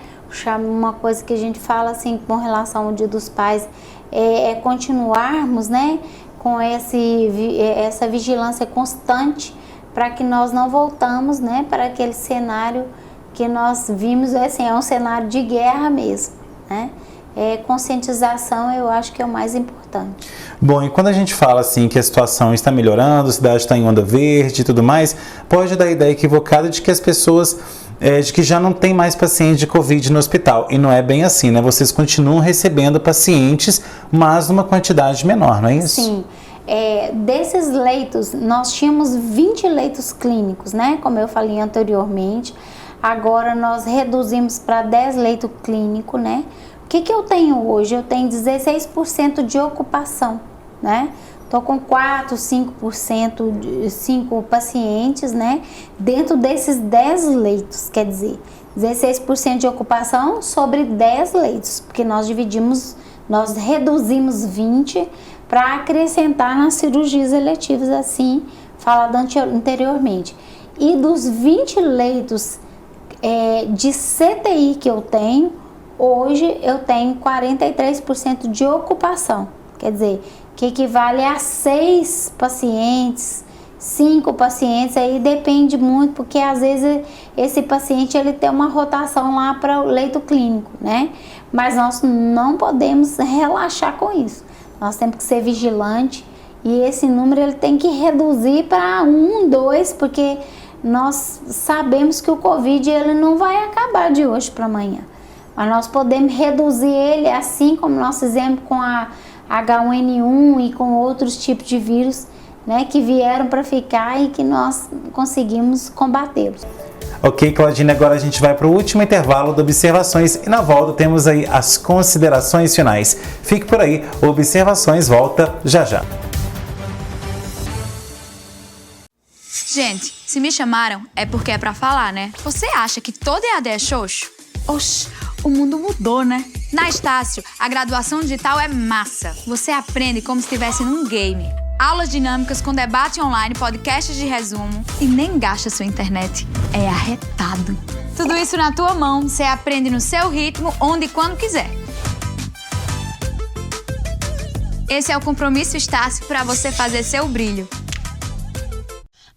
Speaker 3: Uma coisa que a gente fala assim com relação ao Dia dos Pais continuarmos, né, com essa vigilância constante para que nós não voltamos, né, para aquele cenário que nós vimos, assim, é um cenário de guerra mesmo, né? Conscientização eu acho que é o mais importante.
Speaker 2: Bom, e quando a gente fala assim que a situação está melhorando, a cidade está em onda verde e tudo mais, pode dar a ideia equivocada de que as pessoas de que já não tem mais pacientes de Covid no hospital. E não é bem assim, né? Vocês continuam recebendo pacientes, mas numa quantidade menor, não é isso?
Speaker 3: Sim. Desses leitos, nós tínhamos 20 leitos clínicos, né? Como eu falei anteriormente. Agora nós reduzimos para 10 leitos clínicos, né? O que eu tenho hoje? Eu tenho 16% de ocupação, né? Estou com 4, 5% de 5 pacientes, né? Dentro desses 10 leitos, quer dizer, 16% de ocupação sobre 10 leitos, porque nós reduzimos 20 para acrescentar nas cirurgias eletivas, assim, falado anteriormente. E dos 20 leitos de CTI que eu tenho, hoje eu tenho 43% de ocupação, quer dizer, que equivale a 6 pacientes, 5 pacientes, aí depende muito, porque às vezes esse paciente ele tem uma rotação lá para o leito clínico, né? Mas nós não podemos relaxar com isso, nós temos que ser vigilantes e esse número ele tem que reduzir para 1, 2, porque nós sabemos que o Covid ele não vai acabar de hoje para amanhã, mas nós podemos reduzir ele assim como nós fizemos com a H1N1 e com outros tipos de vírus, né, que vieram para ficar e que nós conseguimos combatê-los.
Speaker 2: Ok, Claudine, agora a gente vai para o último intervalo do Observações e na volta temos aí as considerações finais. Fique por aí, o Observações volta já já.
Speaker 4: Gente, se me chamaram é porque é pra falar, né? Você acha que todo EAD é xoxo? Oxe, o mundo mudou, né? Na Estácio, a graduação digital é massa. Você aprende como se estivesse num game. Aulas dinâmicas com debate online, podcasts de resumo e nem gasta sua internet. É arretado. Tudo isso na tua mão, você aprende no seu ritmo, onde e quando quiser. Esse é o Compromisso Estácio para você fazer seu brilho.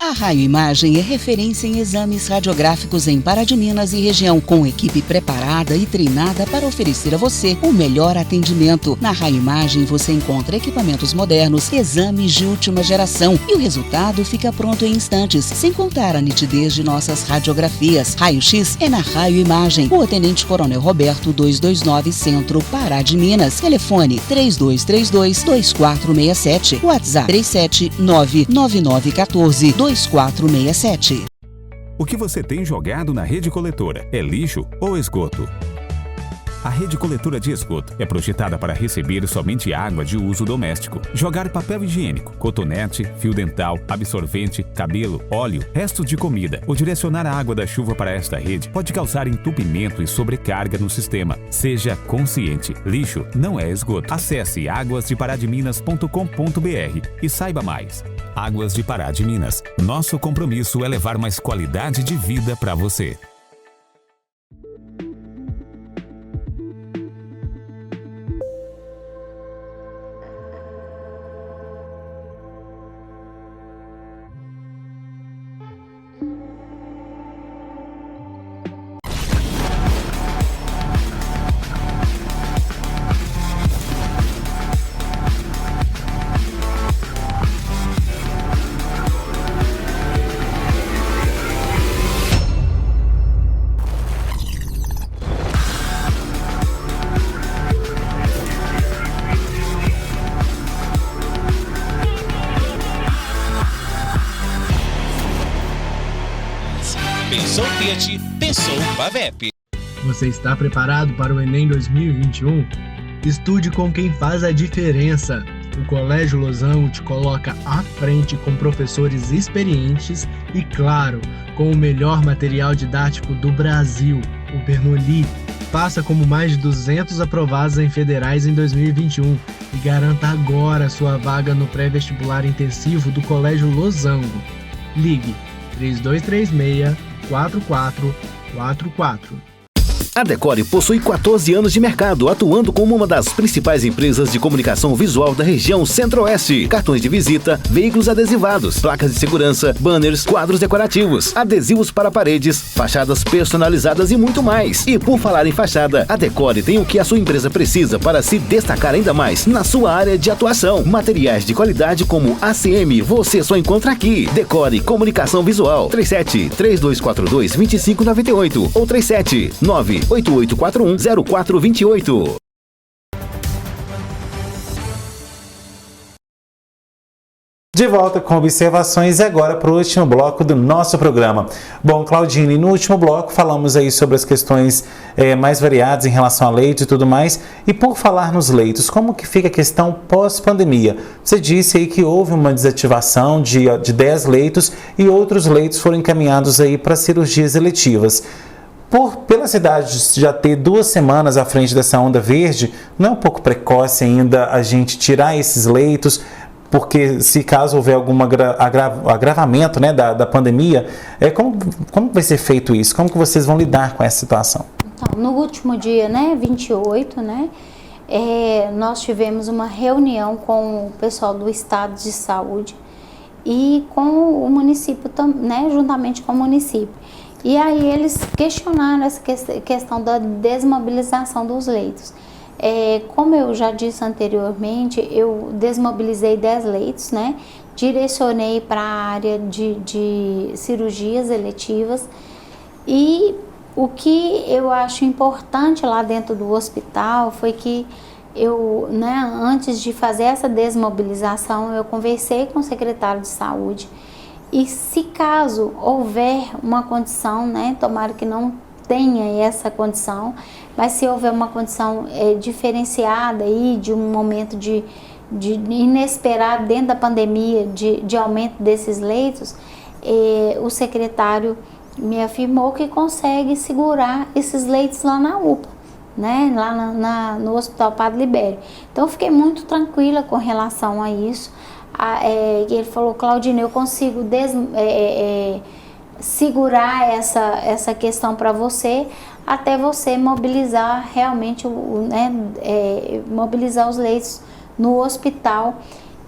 Speaker 1: A Raio Imagem é referência em exames radiográficos em Pará de Minas e região, com equipe preparada e treinada para oferecer a você o melhor atendimento. Na Raio Imagem você encontra equipamentos modernos, exames de última geração e o resultado fica pronto em instantes, sem contar a nitidez de nossas radiografias. Raio-X é na Raio Imagem, Rua Tenente Coronel Roberto 229, Centro, Pará de Minas. Telefone 3232-2467, WhatsApp 3799914-2467.
Speaker 5: O que você tem jogado na rede coletora é lixo ou esgoto? A rede coletora de esgoto é projetada para receber somente água de uso doméstico. Jogar papel higiênico, cotonete, fio dental, absorvente, cabelo, óleo, restos de comida ou direcionar a água da chuva para esta rede pode causar entupimento e sobrecarga no sistema. Seja consciente, lixo não é esgoto. Acesse aguasdeparadiminas.com.br e saiba mais. Águas de Pará de Minas. Nosso compromisso é levar mais qualidade de vida para você.
Speaker 7: Pensou Fiat, pensou Pavep.
Speaker 8: Você está preparado para o Enem 2021? Estude com quem faz a diferença. O Colégio Losango te coloca à frente com professores experientes e, claro, com o melhor material didático do Brasil, o Bernoulli. Faça como mais de 200 aprovados em federais em 2021 e garanta agora sua vaga no pré-vestibular intensivo do Colégio Losango. Ligue 3236-4444.
Speaker 9: A Decore possui 14 anos de mercado, atuando como uma das principais empresas de comunicação visual da região Centro-Oeste. Cartões de visita, veículos adesivados, placas de segurança, banners, quadros decorativos, adesivos para paredes, fachadas personalizadas e muito mais. E por falar em fachada, a Decore tem o que a sua empresa precisa para se destacar ainda mais na sua área de atuação. Materiais de qualidade como ACM, você só encontra aqui. Decore Comunicação Visual, 37-3242-2598 ou 37-98841-0428.
Speaker 2: De volta com observações e agora para o último bloco do nosso programa. Bom, Claudine, no último bloco falamos aí sobre as questões mais variadas em relação a leite e tudo mais. E por falar nos leitos, como que fica a questão pós-pandemia? Você disse aí que houve uma desativação de 10 leitos e outros leitos foram encaminhados aí para cirurgias eletivas. Pela cidade já ter 2 semanas à frente dessa onda verde, não é um pouco precoce ainda a gente tirar esses leitos? Porque se caso houver algum agravamento, né, da pandemia, como vai ser feito isso? Como que vocês vão lidar com essa situação?
Speaker 3: Então, no último dia, 28, nós tivemos uma reunião com o pessoal do Estado de Saúde e com o município, juntamente com o município. E aí eles questionaram essa questão da desmobilização dos leitos. Como eu já disse anteriormente, eu desmobilizei 10 leitos, direcionei para a área de cirurgias eletivas. E o que eu acho importante lá dentro do hospital foi que eu, antes de fazer essa desmobilização, eu conversei com o secretário de saúde. E se caso houver uma condição, tomara que não tenha essa condição, mas se houver uma condição diferenciada aí de um momento de inesperado dentro da pandemia, de aumento desses leitos, o secretário me afirmou que consegue segurar esses leitos lá na UPA, né? Lá no Hospital Padre Libério. Então eu fiquei muito tranquila com relação a isso. Ele falou, Claudine, eu consigo segurar essa questão para você, até você mobilizar realmente, mobilizar os leitos no hospital.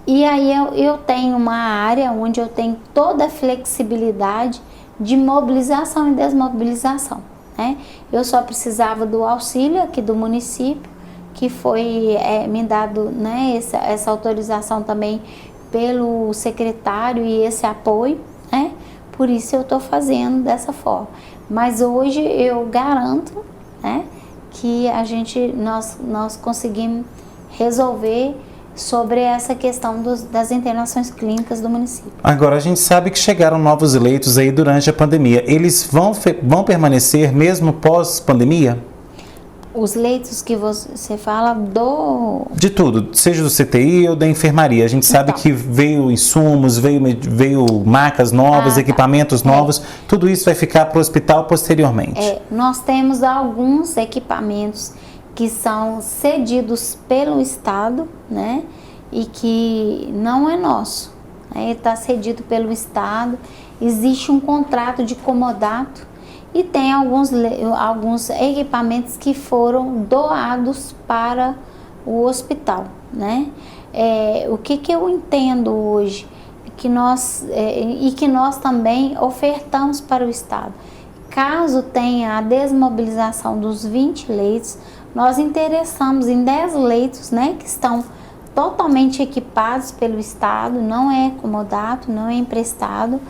Speaker 3: E aí eu tenho uma área onde eu tenho toda a flexibilidade de mobilização e desmobilização, né? Eu só precisava do auxílio aqui do município, que foi me dado, né, essa autorização também pelo secretário e esse apoio, né? Por isso eu estou fazendo dessa forma. Mas hoje eu garanto, né, que nós conseguimos resolver sobre essa questão das internações clínicas do município.
Speaker 2: Agora, a gente sabe que chegaram novos leitos aí durante a pandemia. Eles vão permanecer mesmo pós-pandemia?
Speaker 3: Os leitos que você fala
Speaker 2: de tudo, seja do CTI ou da enfermaria. A gente sabe que veio insumos, veio macas novas, equipamentos novos. Tudo isso vai ficar para o hospital posteriormente.
Speaker 3: Nós temos alguns equipamentos que são cedidos pelo Estado, né? E que não é nosso, né? Ele está cedido pelo Estado. Existe um contrato de comodato e tem alguns equipamentos que foram doados para o hospital, né? O que eu entendo hoje que nós também ofertamos para o Estado. Caso tenha a desmobilização dos 20 leitos, nós interessamos em 10 leitos, né, que estão totalmente equipados pelo Estado, não é comodato, não é emprestado,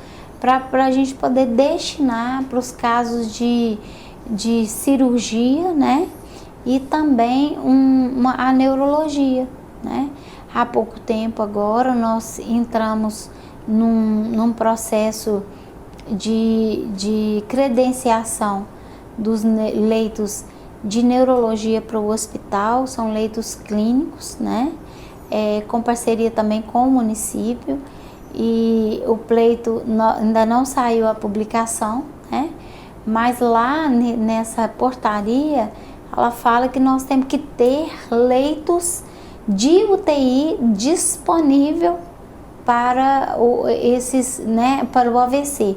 Speaker 3: para a gente poder destinar para os casos de cirurgia, né, e também a neurologia, né. Há pouco tempo agora nós entramos num processo de credenciação dos leitos de neurologia para o hospital, são leitos clínicos, né? Com parceria também com o município, e o pleito ainda não saiu a publicação, né? Mas lá nessa portaria, ela fala que nós temos que ter leitos de UTI disponível para para o AVC.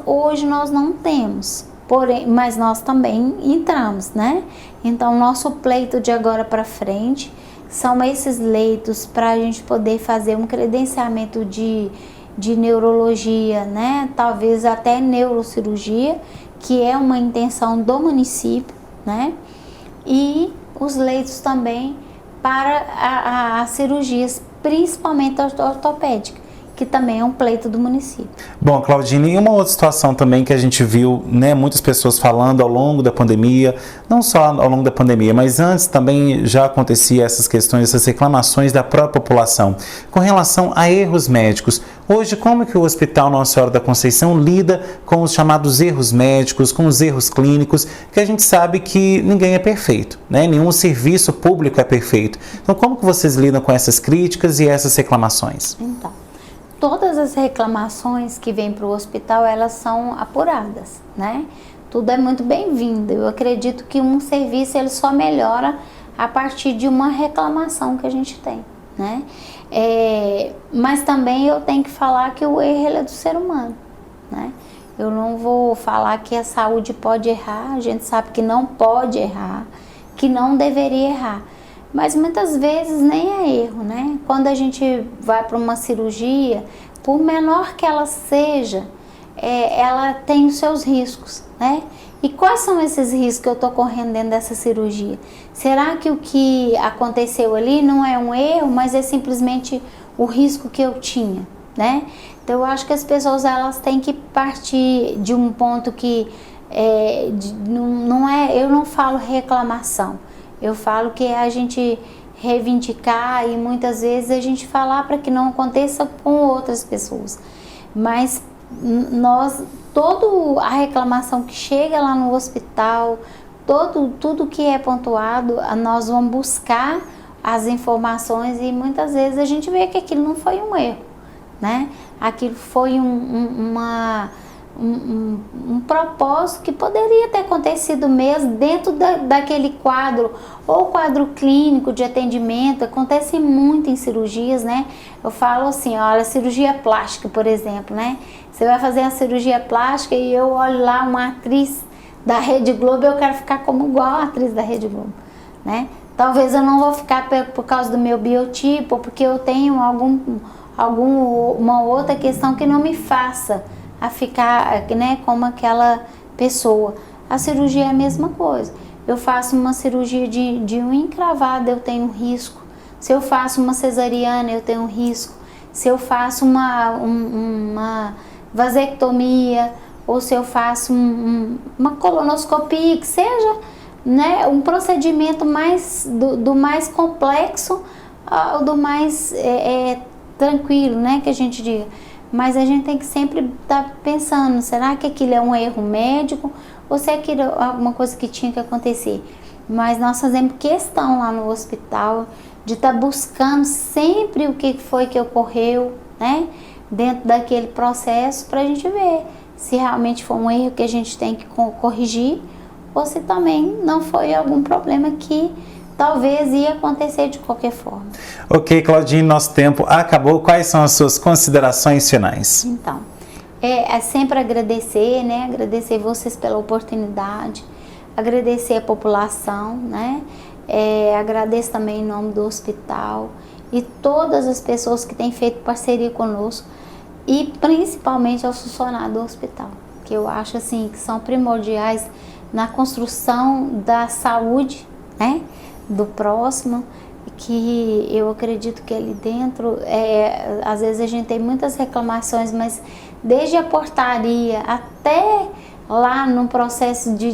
Speaker 3: Hoje nós não temos. Porém, mas nós também entramos, né? Então, nosso pleito de agora para frente são esses leitos para a gente poder fazer um credenciamento de neurologia, né? Talvez até neurocirurgia, que é uma intenção do município, né? E os leitos também para as cirurgias, principalmente ortopédicas, que também é um pleito do município.
Speaker 2: Bom, Claudine, e uma outra situação também que a gente viu, né, muitas pessoas falando ao longo da pandemia, não só ao longo da pandemia, mas antes também já acontecia essas questões, essas reclamações da própria população, com relação a erros médicos. Hoje, como que o Hospital Nossa Senhora da Conceição lida com os chamados erros médicos, com os erros clínicos, que a gente sabe que ninguém é perfeito, né? Nenhum serviço público é perfeito. Então, como que vocês lidam com essas críticas e essas reclamações?
Speaker 3: Então, todas as reclamações que vêm para o hospital, elas são apuradas, né? Tudo é muito bem-vindo. Eu acredito que um serviço ele só melhora a partir de uma reclamação que a gente tem, né? Mas também eu tenho que falar que o erro ele é do ser humano, né? Eu não vou falar que a saúde pode errar, a gente sabe que não pode errar, que não deveria errar. Mas muitas vezes nem é erro, né? Quando a gente vai para uma cirurgia, por menor que ela seja, ela tem os seus riscos, né? E quais são esses riscos que eu estou correndo dentro dessa cirurgia? Será que o que aconteceu ali não é um erro, mas é simplesmente o risco que eu tinha, né? Então eu acho que as pessoas elas têm que partir de um ponto que eu não falo reclamação. Eu falo que a gente reivindicar e muitas vezes a gente falar para que não aconteça com outras pessoas. Mas toda a reclamação que chega lá no hospital, tudo que é pontuado, nós vamos buscar as informações e muitas vezes a gente vê que aquilo não foi um erro, né? Aquilo foi um propósito que poderia ter acontecido mesmo dentro daquele quadro, ou quadro clínico de atendimento. Acontece muito em cirurgias, né? Eu falo assim, olha, cirurgia plástica, por exemplo, né? Você vai fazer a cirurgia plástica e eu olho lá uma atriz da Rede Globo, eu quero ficar como igual a atriz da Rede Globo, né? Talvez eu não vou ficar por causa do meu biotipo, porque eu tenho alguma outra questão que não me faça a ficar, né, como aquela pessoa. A cirurgia é a mesma coisa. Eu faço uma cirurgia de unha encravada, eu tenho risco. Se eu faço uma cesariana, eu tenho risco. Se eu faço uma vasectomia, ou se eu faço uma colonoscopia, que seja, né, um procedimento do mais complexo ao do mais tranquilo, né, que a gente diga. Mas a gente tem que sempre estar pensando, será que aquilo é um erro médico ou se aquilo é alguma coisa que tinha que acontecer? Mas nós fazemos questão lá no hospital de estar buscando sempre o que foi que ocorreu, né, dentro daquele processo, para a gente ver se realmente foi um erro que a gente tem que corrigir ou se também não foi algum problema que talvez ia acontecer de qualquer forma.
Speaker 2: Ok, Claudine, nosso tempo acabou. Quais são as suas considerações finais?
Speaker 3: Então, é sempre agradecer, né? Agradecer vocês pela oportunidade, agradecer a população, né? Agradeço também em nome do hospital e todas as pessoas que têm feito parceria conosco e principalmente aos funcionários do hospital, que eu acho assim que são primordiais na construção da saúde, né, do próximo, que eu acredito que ali dentro, às vezes a gente tem muitas reclamações, mas desde a portaria até lá no processo de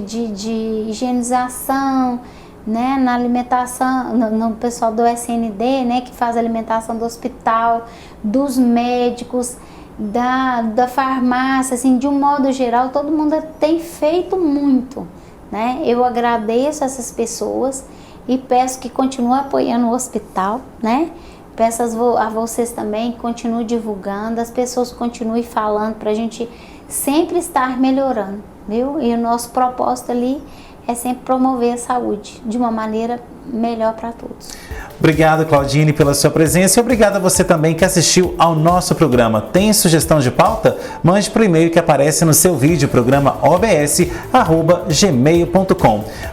Speaker 3: higienização, né, na alimentação, no pessoal do SND, né, que faz a alimentação do hospital, dos médicos, da farmácia, assim, de um modo geral, todo mundo tem feito muito, né? Eu agradeço essas pessoas e peço que continuem apoiando o hospital, né? Peço a vocês também que continuem divulgando, as pessoas continuem falando para a gente sempre estar melhorando, viu? E o nosso propósito ali é sempre promover a saúde de uma maneira melhor para todos.
Speaker 2: Obrigado, Claudine, pela sua presença e obrigado a você também que assistiu ao nosso programa. Tem sugestão de pauta? Mande para o e-mail que aparece no seu vídeo, programa obs@gmail.com.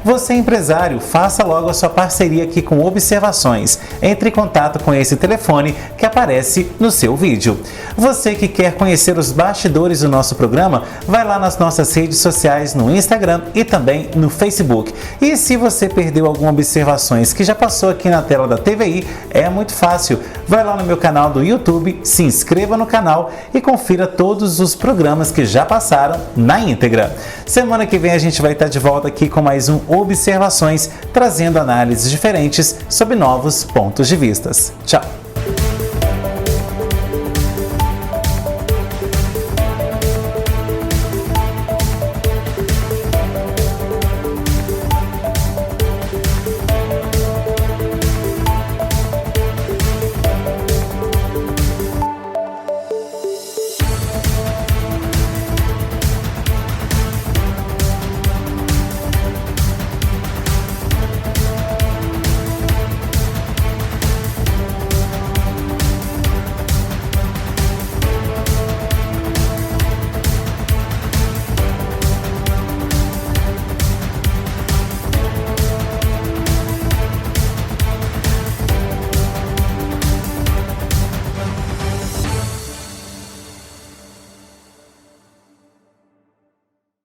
Speaker 2: Você empresário, faça logo a sua parceria aqui com Observações. Entre em contato com esse telefone que aparece no seu vídeo. Você que quer conhecer os bastidores do nosso programa, vai lá nas nossas redes sociais, no Instagram e também no Facebook. E se você perdeu alguma observações que já passou aqui na tela da TVI, é muito fácil. Vai lá no meu canal do YouTube, se inscreva no canal e confira todos os programas que já passaram na íntegra. Semana que vem a gente vai estar de volta aqui com mais um Observações, trazendo análises diferentes sobre novos pontos de vista. Tchau!